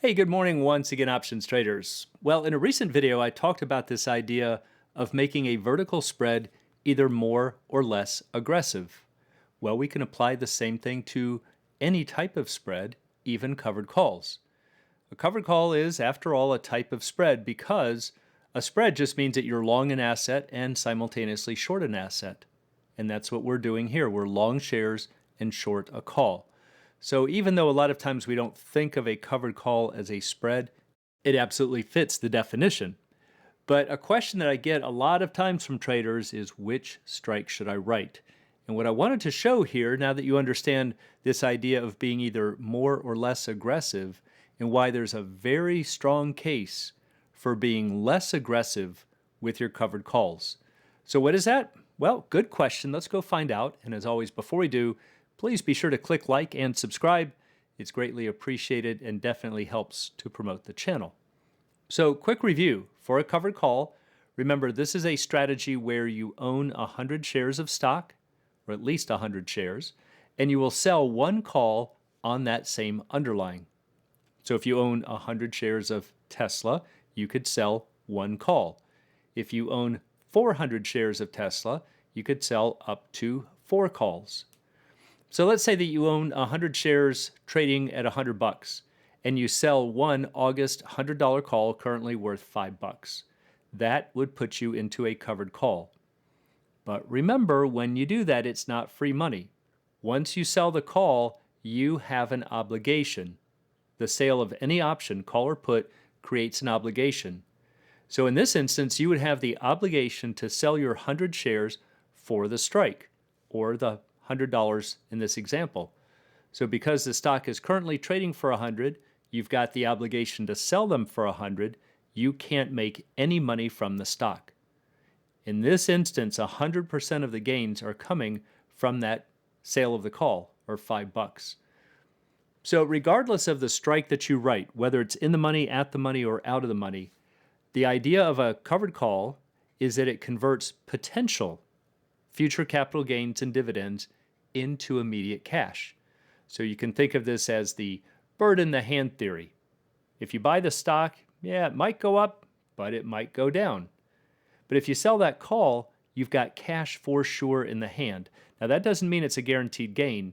Hey, good morning once again, options traders. Well, in a recent video, I talked about this idea of making a vertical spread either more or less aggressive. Well, we can apply the same thing to any type of spread, even covered calls. A covered call is, after all, a type of spread because a spread just means that you're long an asset and simultaneously short an asset. And that's what we're doing here. We're long shares and short a call. So even though a lot of times we don't think of a covered call as a spread, it absolutely fits the definition. But a question that I get a lot of times from traders is which strike should I write? And what I wanted to show here, now that you understand this idea of being either more or less aggressive, and why there's a very strong case for being less aggressive with your covered calls. So what is that? Well, good question. Let's go find out. And as always, before we do, please be sure to click like and subscribe. It's greatly appreciated and definitely helps to promote the channel. So quick review. For a covered call, remember this is a strategy where you own 100 shares of stock, or at least 100 shares, and you will sell one call on that same underlying. So if you own 100 shares of Tesla, you could sell one call. If you own 400 shares of Tesla, you could sell up to 4 calls. So let's say that you own 100 shares trading at $100 and you sell one August $100 call currently worth $5. That would put you into a covered call. But remember, when you do that, it's not free money. Once you sell the call, you have an obligation. The sale of any option, call or put, creates an obligation. So in this instance, you would have the obligation to sell your 100 shares for the strike, or the $100 in this example. So because the stock is currently trading for 100, you've got the obligation to sell them for 100. You can't make any money from the stock. In this instance, 100% of the gains are coming from that sale of the call, or $5. So regardless of the strike that you write, whether it's in the money, at the money, or out of the money, the idea of a covered call is that it converts potential future capital gains and dividends into immediate cash. So you can think of this as the bird in the hand theory. If you buy the stock, yeah, it might go up, but it might go down. But if you sell that call, you've got cash for sure in the hand. Now that doesn't mean it's a guaranteed gain,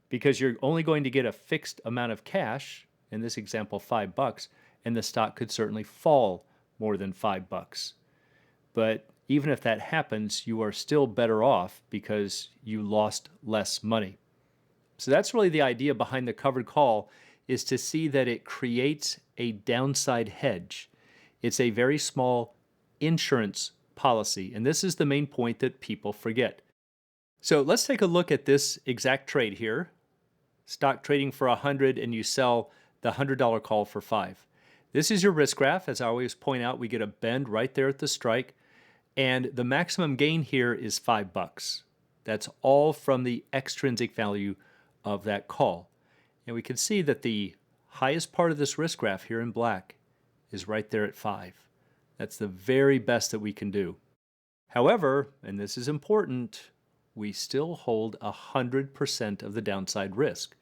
because you're only going to get a fixed amount of cash, in this example $5, and the stock could certainly fall more than $5. But even if that happens, you are still better off because you lost less money. So that's really the idea behind the covered call, is to see that it creates a downside hedge. It's a very small insurance policy, and this is the main point that people forget. So let's take a look at this exact trade here. Stock trading for 100 and you sell the $100 call for 5. This is your risk graph. As I always point out, we get a bend right there at the strike. And the maximum gain here is $5. That's all from the extrinsic value of that call. And we can see that the highest part of this risk graph here in black is right there at 5. That's the very best that we can do. However, and this is important, we still hold 100% of the downside risk.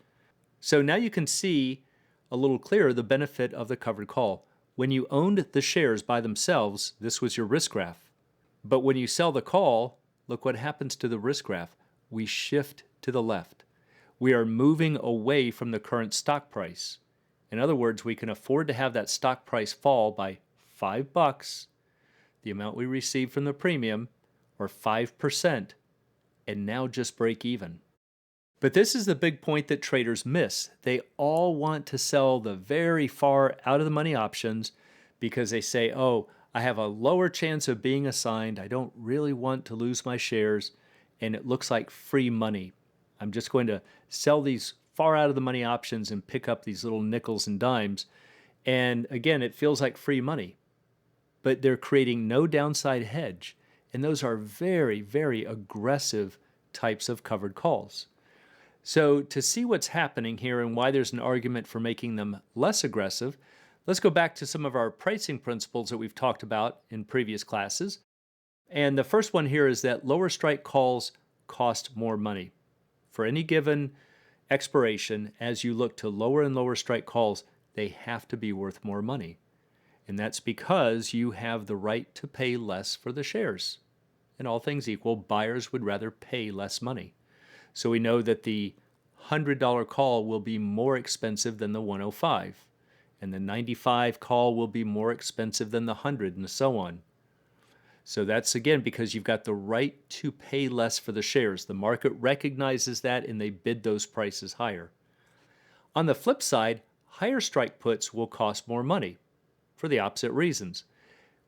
So now you can see a little clearer the benefit of the covered call. When you owned the shares by themselves, this was your risk graph. But when you sell the call, look what happens to the risk graph. We shift to the left. We are moving away from the current stock price. In other words, we can afford to have that stock price fall by $5, the amount we receive from the premium, or 5%, and now just break even. But this is the big point that traders miss. They all want to sell the very far out of the money options because they say, oh, I have a lower chance of being assigned. I don't really want to lose my shares, and it looks like free money. I'm just going to sell these far out of the money options and pick up these little nickels and dimes. And again, it feels like free money, but they're creating no downside hedge. And those are very, very aggressive types of covered calls. So to see what's happening here and why there's an argument for making them less aggressive, let's go back to some of our pricing principles that we've talked about in previous classes. And the first one here is that lower strike calls cost more money. For any given expiration, as you look to lower and lower strike calls, they have to be worth more money. And that's because you have the right to pay less for the shares. And all things equal, buyers would rather pay less money. So we know that the $100 call will be more expensive than the 105, and the 95 call will be more expensive than the 100, and so on. So that's again because you've got the right to pay less for the shares. The market recognizes that and they bid those prices higher. On the flip side, higher strike puts will cost more money for the opposite reasons.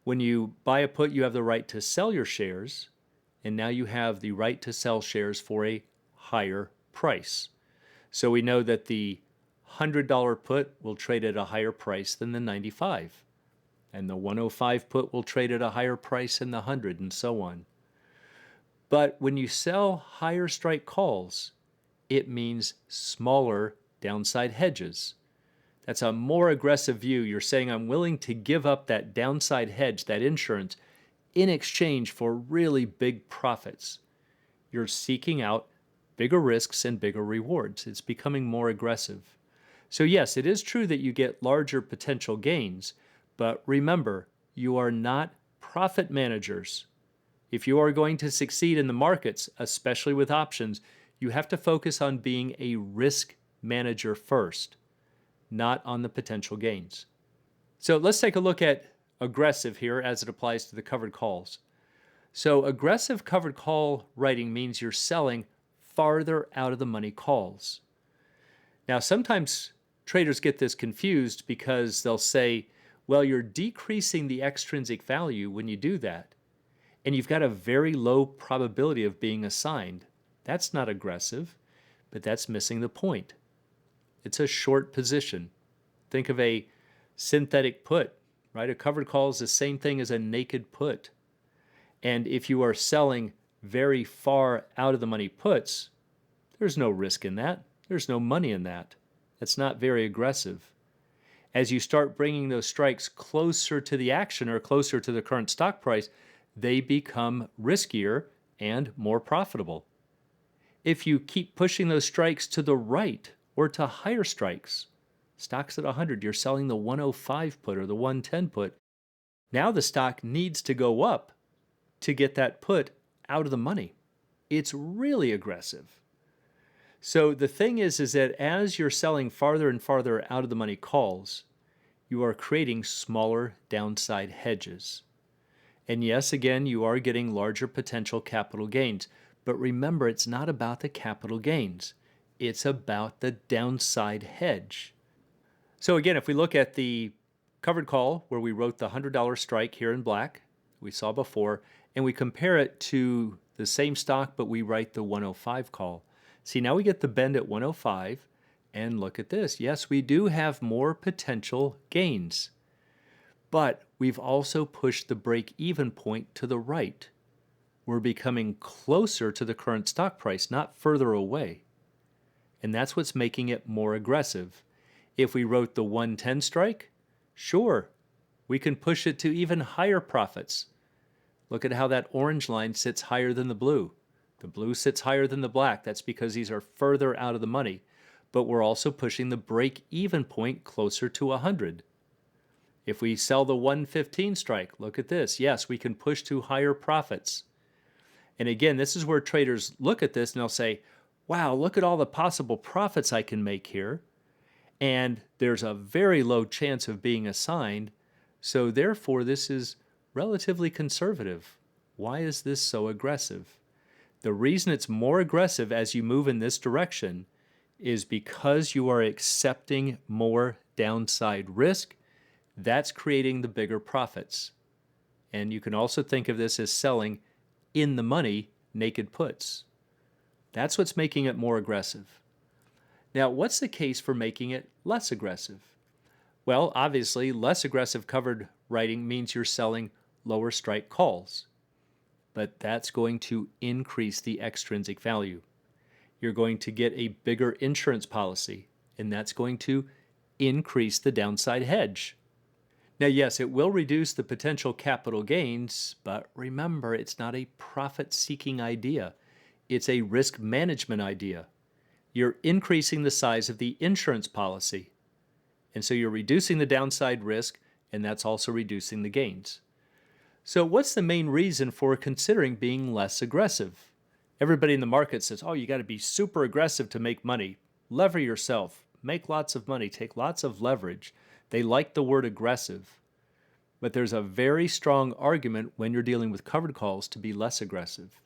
When you buy a put, you have the right to sell your shares, and now you have the right to sell shares for a higher price. So we know that the $100 put will trade at a higher price than the 95, and the 105 put will trade at a higher price than the 100, and so on. But when you sell higher strike calls, it means smaller downside hedges. That's a more aggressive view. You're saying, I'm willing to give up that downside hedge, that insurance, in exchange for really big profits. You're seeking out bigger risks and bigger rewards. It's becoming more aggressive. So yes, it is true that you get larger potential gains, but remember, you are not profit managers. If you are going to succeed in the markets, especially with options, you have to focus on being a risk manager first, not on the potential gains. So let's take a look at aggressive here as it applies to the covered calls. So aggressive covered call writing means you're selling farther out of the money calls. Now, sometimes traders get this confused because they'll say, well, you're decreasing the extrinsic value when you do that, and you've got a very low probability of being assigned. That's not aggressive, but that's missing the point. It's a short position. Think of a synthetic put, right? A covered call is the same thing as a naked put. And if you are selling very far out of the money puts, there's no risk in that. There's no money in that. That's not very aggressive. As you start bringing those strikes closer to the action or closer to the current stock price, they become riskier and more profitable. If you keep pushing those strikes to the right or to higher strikes, stock's at 100, you're selling the 105 put or the 110 put. Now the stock needs to go up to get that put out of the money. It's really aggressive. So the thing is that as you're selling farther and farther out of the money calls, you are creating smaller downside hedges. And yes, again, you are getting larger potential capital gains. But remember, it's not about the capital gains. It's about the downside hedge. So again, if we look at the covered call where we wrote the $100 strike here in black, we saw before, and we compare it to the same stock, but we write the 105 call. See, now we get the bend at 105, and look at this. Yes, we do have more potential gains, but we've also pushed the break-even point to the right. We're becoming closer to the current stock price, not further away. And that's what's making it more aggressive. If we wrote the 110 strike, sure, we can push it to even higher profits. Look at how that orange line sits higher than the blue. The blue sits higher than the black. That's because these are further out of the money. But we're also pushing the break-even point closer to 100. If we sell the 115 strike, look at this. Yes, we can push to higher profits. And again, this is where traders look at this and they'll say, wow, look at all the possible profits I can make here. And there's a very low chance of being assigned. So therefore, this is relatively conservative. Why is this so aggressive? The reason it's more aggressive as you move in this direction is because you are accepting more downside risk. That's creating the bigger profits. And you can also think of this as selling in the money naked puts. That's what's making it more aggressive. Now, what's the case for making it less aggressive? Well, obviously, less aggressive covered writing means you're selling lower strike calls. But that's going to increase the extrinsic value. You're going to get a bigger insurance policy, and that's going to increase the downside hedge. Now, yes, it will reduce the potential capital gains, but remember, it's not a profit-seeking idea. It's a risk management idea. You're increasing the size of the insurance policy. And so you're reducing the downside risk, and that's also reducing the gains. So what's the main reason for considering being less aggressive? Everybody in the market says, oh, you got to be super aggressive to make money. Lever yourself, make lots of money, take lots of leverage. They like the word aggressive. But there's a very strong argument when you're dealing with covered calls to be less aggressive.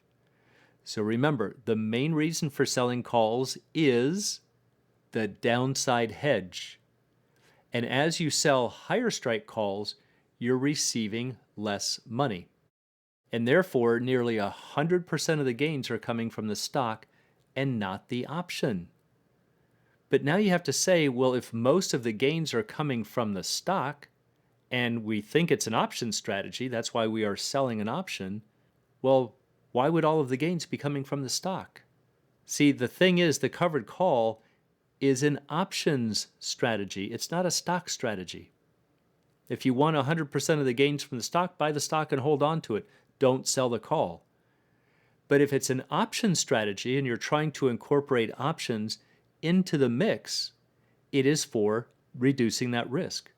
So remember, the main reason for selling calls is the downside hedge. And as you sell higher strike calls, you're receiving less money. And therefore, nearly 100% of the gains are coming from the stock and not the option. But now you have to say, well, if most of the gains are coming from the stock, and we think it's an option strategy, that's why we are selling an option, well, why would all of the gains be coming from the stock? See, the thing is, the covered call is an options strategy. It's not a stock strategy. If you want 100% of the gains from the stock, buy the stock and hold on to it. Don't sell the call. But if it's an option strategy and you're trying to incorporate options into the mix, it is for reducing that risk.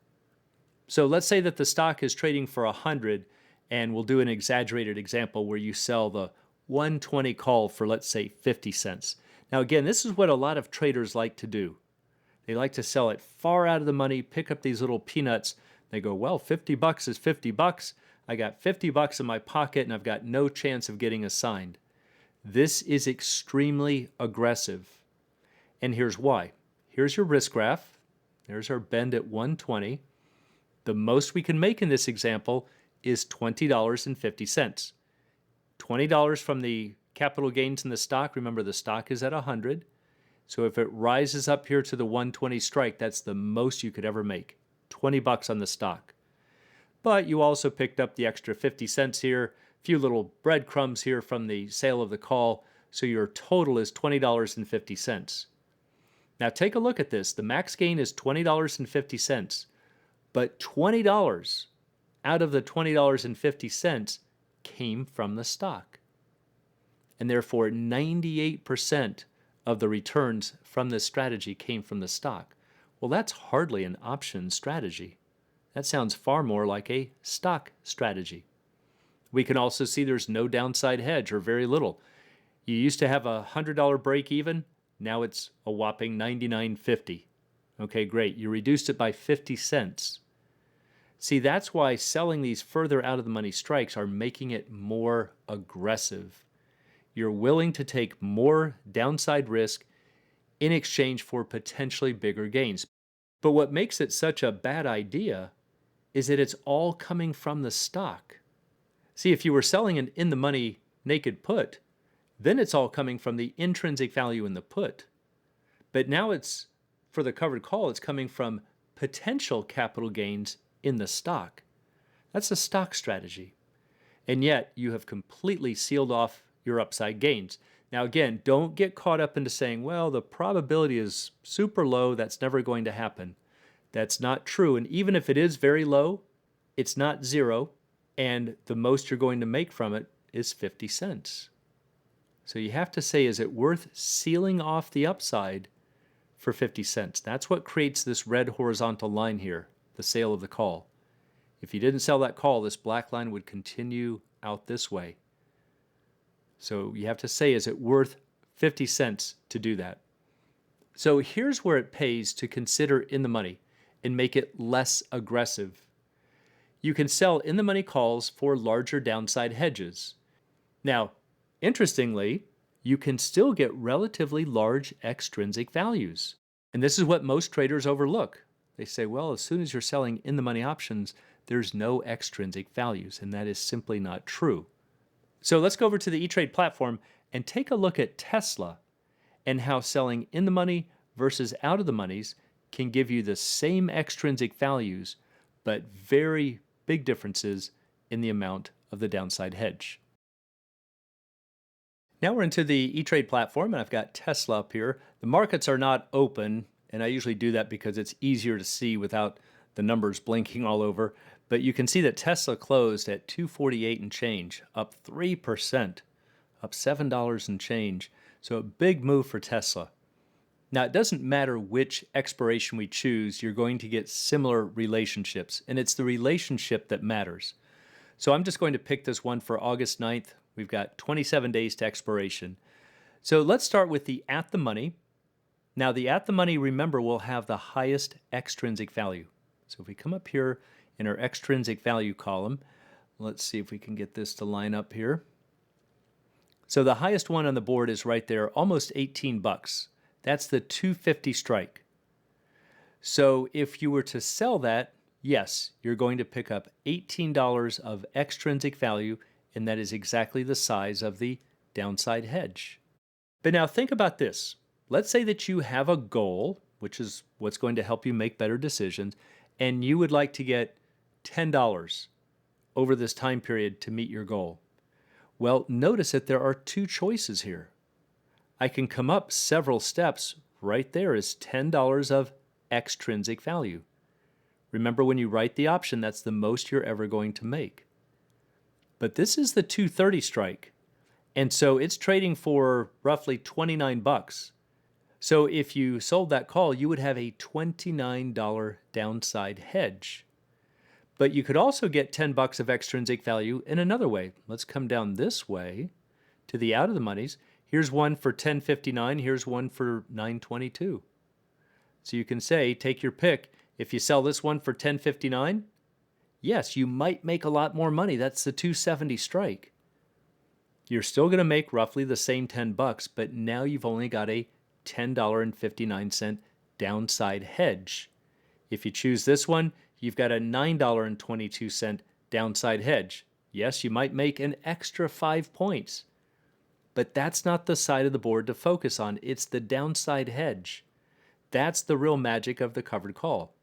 So let's say that the stock is trading for 100, and we'll do an exaggerated example where you sell the 120 call for, let's say, 50 cents. Now again, this is what a lot of traders like to do. They like to sell it far out of the money, pick up these little peanuts. They go, well, 50 bucks is 50 bucks. I got 50 bucks in my pocket and I've got no chance of getting assigned. This is extremely aggressive. And here's why. Here's your risk graph. There's our bend at 120. The most we can make in this example is $20.50. $20 from the capital gains in the stock. Remember, the stock is at 100. So if it rises up here to the 120 strike, that's the most you could ever make. 20 bucks on the stock. But you also picked up the extra 50 cents here, a few little breadcrumbs here from the sale of the call, so your total is $20.50. Now take a look at this. The max gain is $20.50, but $20 out of the $20.50 came from the stock. And therefore 98% of the returns from this strategy came from the stock. Well, that's hardly an option strategy. That sounds far more like a stock strategy. We can also see there's no downside hedge, or very little. You used to have a $100 break even. Now it's a whopping $99.50. Okay, great. You reduced it by 50 cents. See, that's why selling these further out of the money strikes are making it more aggressive. You're willing to take more downside risk in exchange for potentially bigger gains. But what makes it such a bad idea is that it's all coming from the stock. See, if you were selling an in-the-money naked put, then it's all coming from the intrinsic value in the put. But now it's, for the covered call, it's coming from potential capital gains in the stock. That's a stock strategy. And yet you have completely sealed off your upside gains. Now again, don't get caught up into saying, well, the probability is super low, that's never going to happen. That's not true. And even if it is very low, it's not zero, and the most you're going to make from it is 50 cents. So you have to say, is it worth sealing off the upside for 50 cents? That's what creates this red horizontal line here, the sale of the call. If you didn't sell that call, this black line would continue out this way. So you have to say, is it worth 50 cents to do that? So here's where it pays to consider in the money and make it less aggressive. You can sell in the money calls for larger downside hedges. Now, interestingly, you can still get relatively large extrinsic values. And this is what most traders overlook. They say, well, as soon as you're selling in the money options, there's no extrinsic values, and that is simply not true. So let's go over to the E-Trade platform and take a look at Tesla and how selling in the money versus out of the monies can give you the same extrinsic values, but very big differences in the amount of the downside hedge. Now we're into the E-Trade platform, and I've got Tesla up here. The markets are not open, and I usually do that because it's easier to see without the numbers blinking all over. But you can see that Tesla closed at 248 and change, up 3%, up $7 and change. So a big move for Tesla. Now, it doesn't matter which expiration we choose, you're going to get similar relationships, and it's the relationship that matters. So I'm just going to pick this one for August 9th. We've got 27 days to expiration. So let's start with the at the money. Now, the at the money, remember, will have the highest extrinsic value. So if we come up here in our extrinsic value column, let's see if we can get this to line up here. So the highest one on the board is right there, almost 18 bucks. That's the 250 strike. So if you were to sell that, yes, you're going to pick up $18 of extrinsic value, and that is exactly the size of the downside hedge. But now think about this. Let's say that you have a goal, which is what's going to help you make better decisions, and you would like to get $10 over this time period to meet your goal. Well, notice that there are two choices here. I can come up several steps. Right there is $10 of extrinsic value. Remember, when you write the option, that's the most you're ever going to make. But this is the 230 strike, and so it's trading for roughly 29 bucks. So if you sold that call, you would have a $29 downside hedge. But you could also get 10 bucks of extrinsic value in another way. Let's come down this way to the out of the monies. Here's one for 10.59, here's one for 9.22. So you can say, take your pick. If you sell this one for 10.59, yes, you might make a lot more money. That's the 270 strike. You're still going to make roughly the same 10 bucks, but now you've only got a $10.59 downside hedge. If you choose this one, you've got a $9.22 downside hedge. Yes, you might make an extra 5 points, but that's not the side of the board to focus on. It's the downside hedge. That's the real magic of the covered call.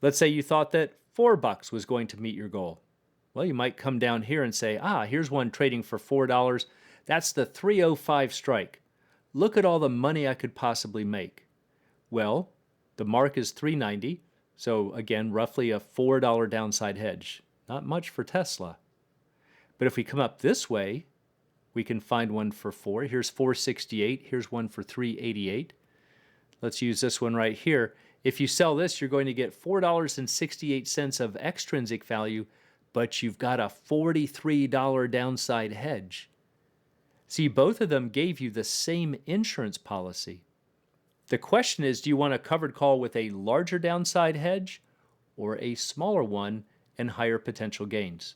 Let's say you thought that $4 was going to meet your goal. Well, you might come down here and say, here's one trading for $4. That's the 305 strike. Look at all the money I could possibly make. Well, the mark is 390, so again, roughly a $4 downside hedge. Not much for Tesla. But if we come up this way, we can find one for 4. Here's 468. Here's one for 388. Let's use this one right here. If you sell this, you're going to get $4.68 of extrinsic value, but you've got a $43 downside hedge. See, both of them gave you the same insurance policy. The question is, do you want a covered call with a larger downside hedge or a smaller one and higher potential gains?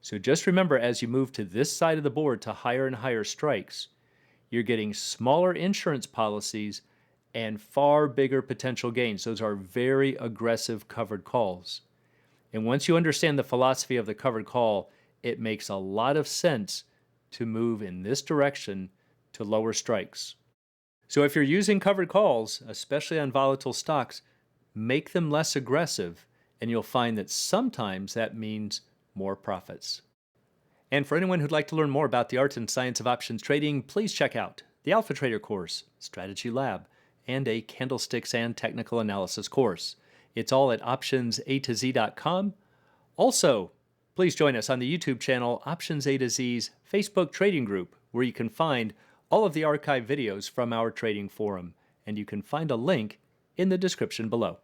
So just remember, as you move to this side of the board to higher and higher strikes, you're getting smaller insurance policies and far bigger potential gains. Those are very aggressive covered calls. And once you understand the philosophy of the covered call, it makes a lot of sense to move in this direction to lower strikes. So if you're using covered calls, especially on volatile stocks, make them less aggressive, and you'll find that sometimes that means more profits. And for anyone who'd like to learn more about the art and science of options trading, please check out the Alpha Trader course, Strategy Lab, and a candlesticks and technical analysis course. It's all at optionsatoz.com. Also, please join us on the YouTube channel Options A to Z's Facebook trading group, where you can find all of the archive videos from our trading forum, and you can find a link in the description below.